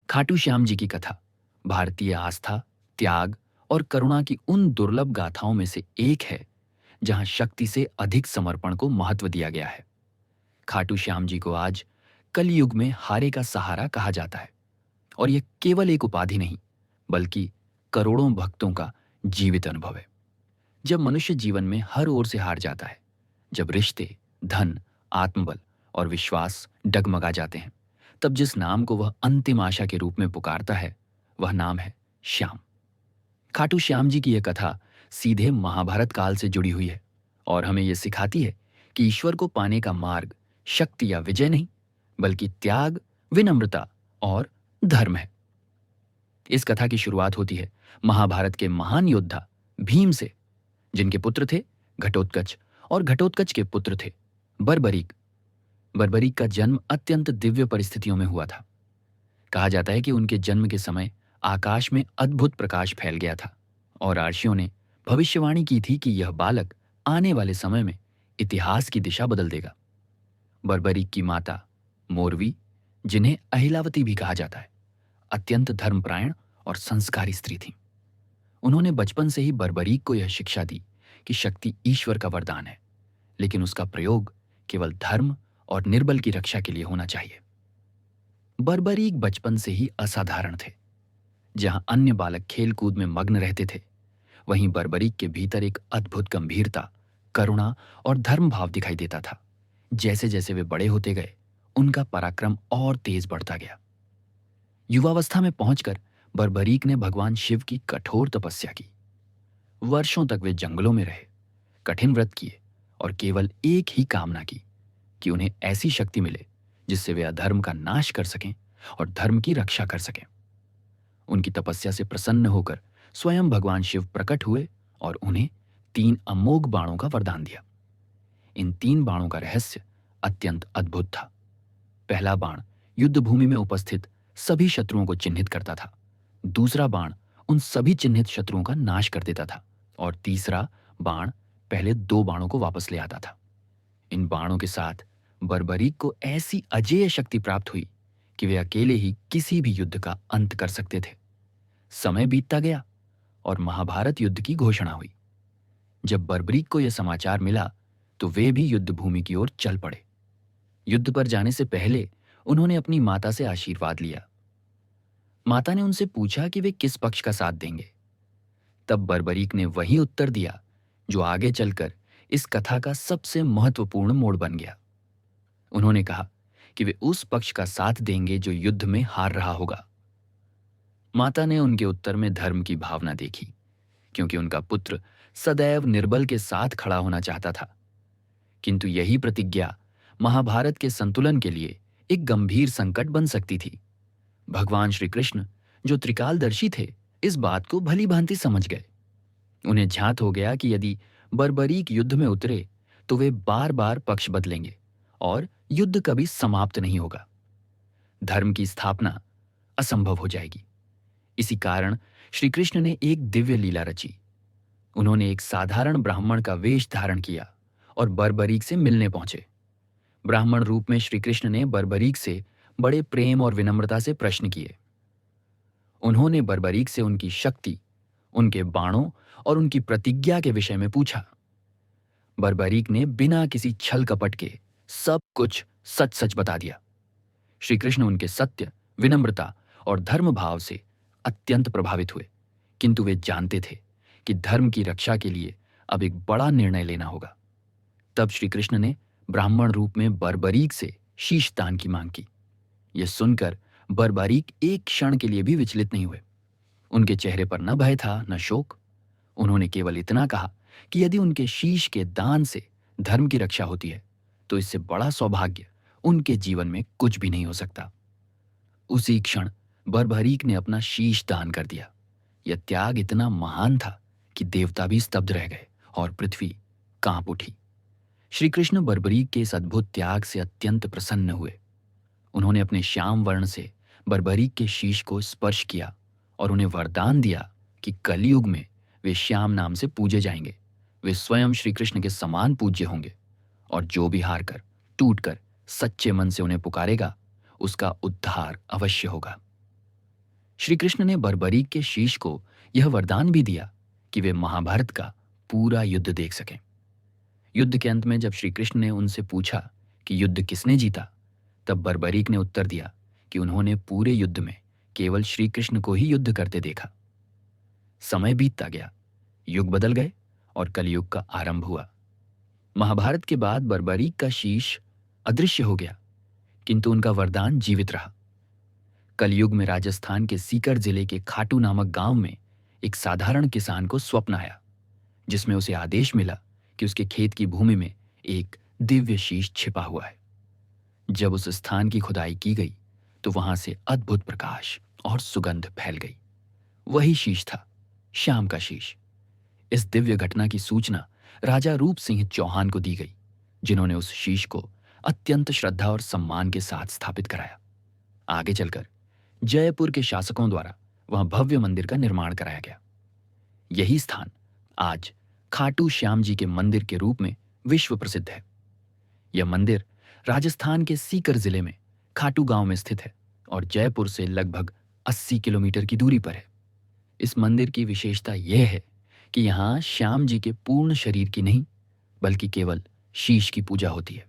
खाटू श्याम जी की कथा भारतीय आस्था, त्याग और करुणा की उन दुर्लभ गाथाओं में से एक है जहां शक्ति से अधिक समर्पण को महत्व दिया गया है। खाटू श्याम जी को आज कलयुग में हारे का सहारा कहा जाता है और यह केवल एक उपाधि नहीं, बल्कि करोड़ों भक्तों का जीवित अनुभव है। जब मनुष्य जीवन में हर ओर से हार जाता है, जब रिश्ते, धन, आत्मबल और विश्वास डगमगा जाते हैं, तब जिस नाम को वह अंतिम आशा के रूप में पुकारता है, वह नाम है श्याम। खाटू श्याम जी की यह कथा सीधे महाभारत काल से जुड़ी हुई है और हमें यह सिखाती है कि ईश्वर को पाने का मार्ग शक्ति या विजय नहीं, बल्कि त्याग, विनम्रता और धर्म है। इस कथा की शुरुआत होती है महाभारत के महान योद्धा भीम से, जिनके पुत्र थे घटोत्कच और घटोत्कच के पुत्र थे बर्बरीक। बर्बरीक का जन्म अत्यंत दिव्य परिस्थितियों में हुआ था। कहा जाता है कि उनके जन्म के समय आकाश में अद्भुत प्रकाश फैल गया था और आर्षियों ने भविष्यवाणी की थी कि यह बालक आने वाले समय में इतिहास की दिशा बदल देगा। बर्बरीक की माता मोरवी, जिन्हें अहिलावती भी कहा जाता है, अत्यंत धर्मपरायण और संस्कारी स्त्री थीं। उन्होंने बचपन से ही बर्बरीक को यह शिक्षा दी कि शक्ति ईश्वर का वरदान है, लेकिन उसका प्रयोग केवल धर्म और निर्बल की रक्षा के लिए होना चाहिए। बर्बरीक बचपन से ही असाधारण थे। जहां अन्य बालक खेल कूद में मग्न रहते थे, वहीं बर्बरीक के भीतर एक अद्भुत गंभीरता, करुणा और धर्म भाव दिखाई देता था। जैसे जैसे वे बड़े होते गए, उनका पराक्रम और तेज बढ़ता गया। युवावस्था में पहुंचकर बर्बरीक ने भगवान शिव की कठोर तपस्या की। वर्षों तक वे जंगलों में रहे, कठिन व्रत किए और केवल एक ही कामना की कि उन्हें ऐसी शक्ति मिले जिससे वे अधर्म का नाश कर सकें और धर्म की रक्षा कर सकें। उनकी तपस्या से प्रसन्न होकर स्वयं भगवान शिव प्रकट हुए और उन्हें 3 अमोघ बाणों का वरदान दिया। इन 3 बाणों का रहस्य अत्यंत अद्भुत था। पहला बाण युद्ध भूमि में उपस्थित सभी शत्रुओं को चिन्हित करता था। दूसरा बाण उन सभी चिन्हित शत्रुओं का नाश कर देता था और तीसरा बाण पहले 2 बाणों को वापस ले आता था। इन बाणों के साथ बर्बरीक को ऐसी अजेय शक्ति प्राप्त हुई कि वे अकेले ही किसी भी युद्ध का अंत कर सकते थे। समय बीतता गया और महाभारत युद्ध की घोषणा हुई। जब बर्बरीक को यह समाचार मिला, तो वे भी युद्ध भूमि की ओर चल पड़े। युद्ध पर जाने से पहले उन्होंने अपनी माता से आशीर्वाद लिया। माता ने उनसे पूछा कि वे किस पक्ष का साथ देंगे। तब बर्बरीक ने वही उत्तर दिया जो आगे चलकर इस कथा का सबसे महत्वपूर्ण मोड़ बन गया। उन्होंने कहा कि वे उस पक्ष का साथ देंगे जो युद्ध में हार रहा होगा। माता ने उनके उत्तर में धर्म की भावना देखी, क्योंकि उनका पुत्र सदैव निर्बल के साथ खड़ा होना चाहता था। किंतु यही प्रतिज्ञा महाभारत के संतुलन के लिए एक गंभीर संकट बन सकती थी। भगवान श्री कृष्ण, जो त्रिकालदर्शी थे, इस बात को भली भांति समझ गए। उन्हें झांत हो गया कि यदि बर्बरीक युद्ध में उतरे तो वे बार बार पक्ष बदलेंगे और युद्ध कभी समाप्त नहीं होगा। धर्म की स्थापना असंभव हो जाएगी। इसी कारण श्री कृष्ण ने एक दिव्य लीला रची। उन्होंने एक साधारण ब्राह्मण का वेश धारण किया और बर्बरीक से मिलने पहुंचे। ब्राह्मण रूप में श्री कृष्ण ने बर्बरीक से बड़े प्रेम और विनम्रता से प्रश्न किए। उन्होंने बर्बरीक से उनकी शक्ति, उनके बाणों और उनकी प्रतिज्ञा के विषय में पूछा। बर्बरीक ने बिना किसी छल कपट के सब कुछ सच सच बता दिया। श्री कृष्ण उनके सत्य, विनम्रता और धर्म भाव से अत्यंत प्रभावित हुए, किंतु वे जानते थे कि धर्म की रक्षा के लिए अब एक बड़ा निर्णय लेना होगा। तब श्री कृष्ण ने ब्राह्मण रूप में बर्बरीक से शीश दान की मांग की। यह सुनकर बर्बरीक एक क्षण के लिए भी विचलित नहीं हुए। उनके चेहरे पर न भय था, न शोक। उन्होंने केवल इतना कहा कि यदि उनके शीश के दान से धर्म की रक्षा होती है, तो इससे बड़ा सौभाग्य उनके जीवन में कुछ भी नहीं हो सकता। उसी क्षण बर्बरीक ने अपना शीश दान कर दिया। यह त्याग इतना महान था कि देवता भी स्तब्ध रह गए और पृथ्वी कांप उठी। श्री कृष्ण बर्बरीक के इस अद्भुत त्याग से अत्यंत प्रसन्न हुए। उन्होंने अपने श्याम वर्ण से बर्बरीक के शीश को स्पर्श किया और उन्हें वरदान दिया कि कलयुग में वे श्याम नाम से पूजे जाएंगे। वे स्वयं श्री कृष्ण के समान पूज्य होंगे और जो भी हार कर, टूट कर सच्चे मन से उन्हें पुकारेगा, उसका उद्धार अवश्य होगा। श्री कृष्ण ने बर्बरीक के शीश को यह वरदान भी दिया कि वे महाभारत का पूरा युद्ध देख सकें। युद्ध के अंत में जब श्री कृष्ण ने उनसे पूछा कि युद्ध किसने जीता, तब बर्बरीक ने उत्तर दिया कि उन्होंने पूरे युद्ध में केवल श्री कृष्ण को ही युद्ध करते देखा। समय बीतता गया, युग बदल गए और कलयुग का आरंभ हुआ। महाभारत के बाद बर्बरीक का शीश अदृश्य हो गया, किंतु उनका वरदान जीवित रहा। कलयुग में राजस्थान के सीकर जिले के खाटू नामक गांव में एक साधारण किसान को स्वप्न आया, जिसमें उसे आदेश मिला कि उसके खेत की भूमि में एक दिव्य शीश छिपा हुआ है। जब उस स्थान की खुदाई की गई तो वहां से अद्भुत प्रकाश और सुगंध फैल गई। वही शीश था, श्याम का शीश। इस दिव्य घटना की सूचना राजा रूप सिंह चौहान को दी गई, जिन्होंने उस शीश को अत्यंत श्रद्धा और सम्मान के साथ स्थापित कराया। आगे चलकर जयपुर के शासकों द्वारा वहां भव्य मंदिर का निर्माण कराया गया। यही स्थान आज खाटू श्याम जी के मंदिर के रूप में विश्व प्रसिद्ध है। यह मंदिर राजस्थान के सीकर जिले में खाटू गांव में स्थित है और जयपुर से लगभग 80 किलोमीटर की दूरी पर है। इस मंदिर की विशेषता यह है कि यहाँ श्याम जी के पूर्ण शरीर की नहीं, बल्कि केवल शीश की पूजा होती है।